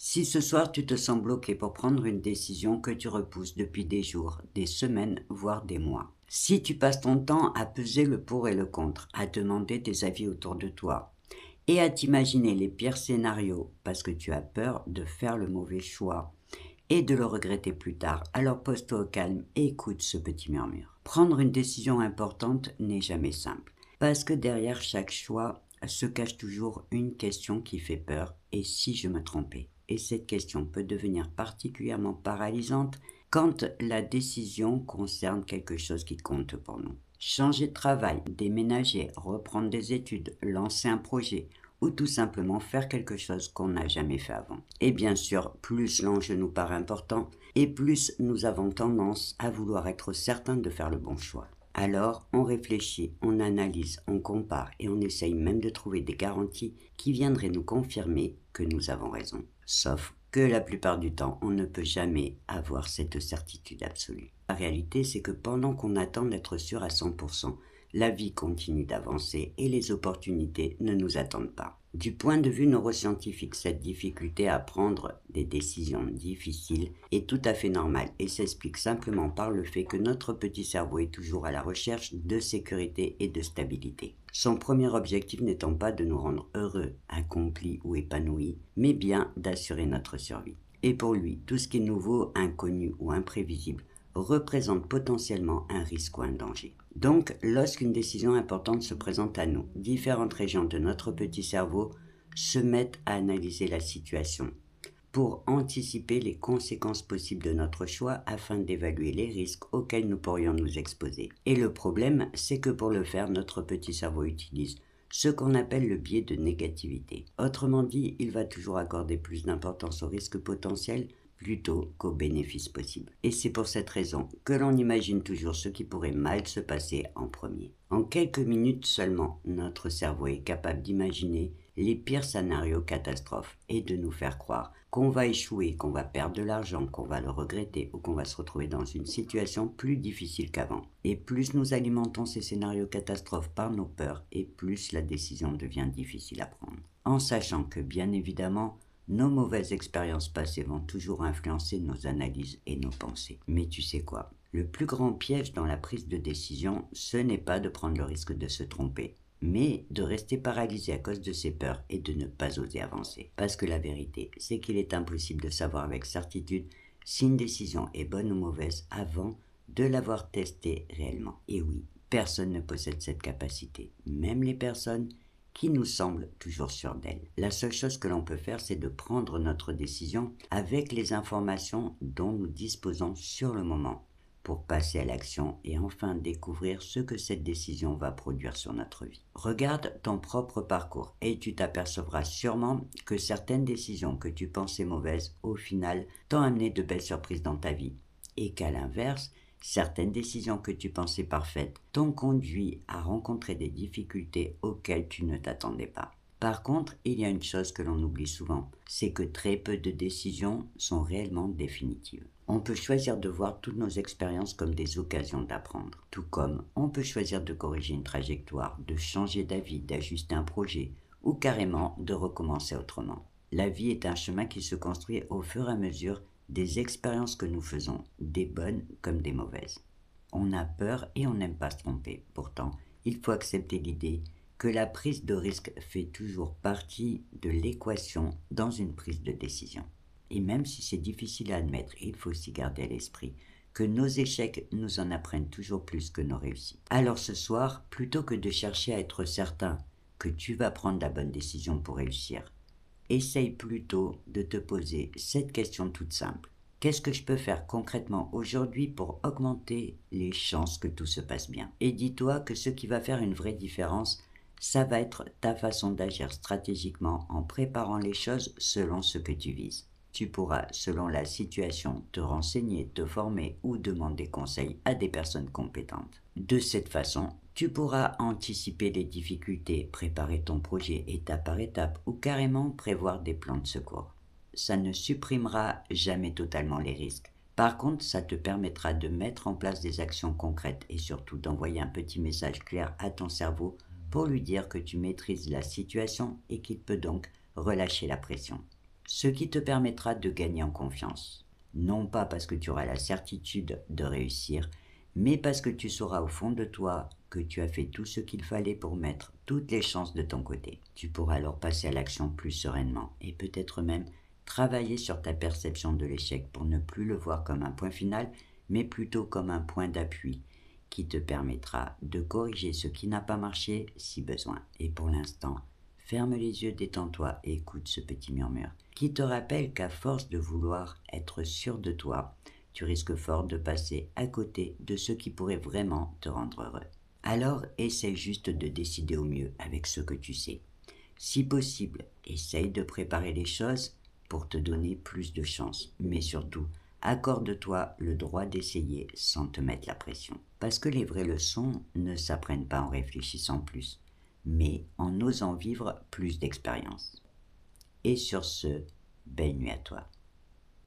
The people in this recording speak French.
Si ce soir tu te sens bloqué pour prendre une décision que tu repousses depuis des jours, des semaines, voire des mois. Si tu passes ton temps à peser le pour et le contre, à demander des avis autour de toi et à t'imaginer les pires scénarios parce que tu as peur de faire le mauvais choix et de le regretter plus tard, alors pose-toi au calme et écoute ce petit murmure. Prendre une décision importante n'est jamais simple parce que derrière chaque choix se cache toujours une question qui fait peur, et si je me trompais? Et cette question peut devenir particulièrement paralysante quand la décision concerne quelque chose qui compte pour nous. Changer de travail, déménager, reprendre des études, lancer un projet ou tout simplement faire quelque chose qu'on n'a jamais fait avant. Et bien sûr, plus l'enjeu nous paraît important et plus nous avons tendance à vouloir être certains de faire le bon choix. Alors, on réfléchit, on analyse, on compare et on essaye même de trouver des garanties qui viendraient nous confirmer que nous avons raison. Sauf que la plupart du temps, on ne peut jamais avoir cette certitude absolue. La réalité, c'est que pendant qu'on attend d'être sûr à 100%, la vie continue d'avancer et les opportunités ne nous attendent pas. Du point de vue neuroscientifique, cette difficulté à prendre des décisions difficiles est tout à fait normale et s'explique simplement par le fait que notre petit cerveau est toujours à la recherche de sécurité et de stabilité. Son premier objectif n'étant pas de nous rendre heureux, accomplis ou épanouis, mais bien d'assurer notre survie. Et pour lui, tout ce qui est nouveau, inconnu ou imprévisible représente potentiellement un risque ou un danger. Donc, lorsqu'une décision importante se présente à nous, différentes régions de notre petit cerveau se mettent à analyser la situation pour anticiper les conséquences possibles de notre choix afin d'évaluer les risques auxquels nous pourrions nous exposer. Et le problème, c'est que pour le faire, notre petit cerveau utilise ce qu'on appelle le biais de négativité. Autrement dit, il va toujours accorder plus d'importance aux risques potentiels plutôt qu'aux bénéfices possibles. Et c'est pour cette raison que l'on imagine toujours ce qui pourrait mal se passer en premier. En quelques minutes seulement, notre cerveau est capable d'imaginer les pires scénarios catastrophes et de nous faire croire qu'on va échouer, qu'on va perdre de l'argent, qu'on va le regretter ou qu'on va se retrouver dans une situation plus difficile qu'avant. Et plus nous alimentons ces scénarios catastrophes par nos peurs, et plus la décision devient difficile à prendre. En sachant que, bien évidemment, nos mauvaises expériences passées vont toujours influencer nos analyses et nos pensées. Mais tu sais quoi? Le plus grand piège dans la prise de décision, ce n'est pas de prendre le risque de se tromper, mais de rester paralysé à cause de ses peurs et de ne pas oser avancer. Parce que la vérité, c'est qu'il est impossible de savoir avec certitude si une décision est bonne ou mauvaise avant de l'avoir testée réellement. Et oui, personne ne possède cette capacité, même les personnes qui nous semblent toujours sûres d'elles. La seule chose que l'on peut faire, c'est de prendre notre décision avec les informations dont nous disposons sur le moment, pour passer à l'action et enfin découvrir ce que cette décision va produire sur notre vie. Regarde ton propre parcours et tu t'apercevras sûrement que certaines décisions que tu pensais mauvaises, au final, t'ont amené de belles surprises dans ta vie. Et qu'à l'inverse, certaines décisions que tu pensais parfaites t'ont conduit à rencontrer des difficultés auxquelles tu ne t'attendais pas. Par contre, il y a une chose que l'on oublie souvent, c'est que très peu de décisions sont réellement définitives. On peut choisir de voir toutes nos expériences comme des occasions d'apprendre, tout comme on peut choisir de corriger une trajectoire, de changer d'avis, d'ajuster un projet ou carrément de recommencer autrement. La vie est un chemin qui se construit au fur et à mesure des expériences que nous faisons, des bonnes comme des mauvaises. On a peur et on n'aime pas se tromper. Pourtant, il faut accepter l'idée que la prise de risque fait toujours partie de l'équation dans une prise de décision. Et même si c'est difficile à admettre, il faut aussi garder à l'esprit que nos échecs nous en apprennent toujours plus que nos réussites. Alors ce soir, plutôt que de chercher à être certain que tu vas prendre la bonne décision pour réussir, essaye plutôt de te poser cette question toute simple. Qu'est-ce que je peux faire concrètement aujourd'hui pour augmenter les chances que tout se passe bien? Et dis-toi que ce qui va faire une vraie différence, ça va être ta façon d'agir stratégiquement en préparant les choses selon ce que tu vises. Tu pourras, selon la situation, te renseigner, te former ou demander conseil à des personnes compétentes. De cette façon, tu pourras anticiper les difficultés, préparer ton projet étape par étape ou carrément prévoir des plans de secours. Ça ne supprimera jamais totalement les risques. Par contre, ça te permettra de mettre en place des actions concrètes et surtout d'envoyer un petit message clair à ton cerveau pour lui dire que tu maîtrises la situation et qu'il peut donc relâcher la pression. ce qui te permettra de gagner en confiance. Non pas parce que tu auras la certitude de réussir, mais parce que tu sauras au fond de toi que tu as fait tout ce qu'il fallait pour mettre toutes les chances de ton côté. Tu pourras alors passer à l'action plus sereinement et peut-être même travailler sur ta perception de l'échec pour ne plus le voir comme un point final, mais plutôt comme un point d'appui qui te permettra de corriger ce qui n'a pas marché si besoin. Et pour l'instant, ferme les yeux, détends-toi et écoute ce petit murmure qui te rappelle qu'à force de vouloir être sûr de toi, tu risques fort de passer à côté de ce qui pourrait vraiment te rendre heureux. Alors essaie juste de décider au mieux avec ce que tu sais. Si possible, essaye de préparer les choses pour te donner plus de chance, mais surtout, accorde-toi le droit d'essayer sans te mettre la pression. Parce que les vraies leçons ne s'apprennent pas en réfléchissant plus, mais en osant vivre plus d'expériences. Et sur ce, belle nuit à toi.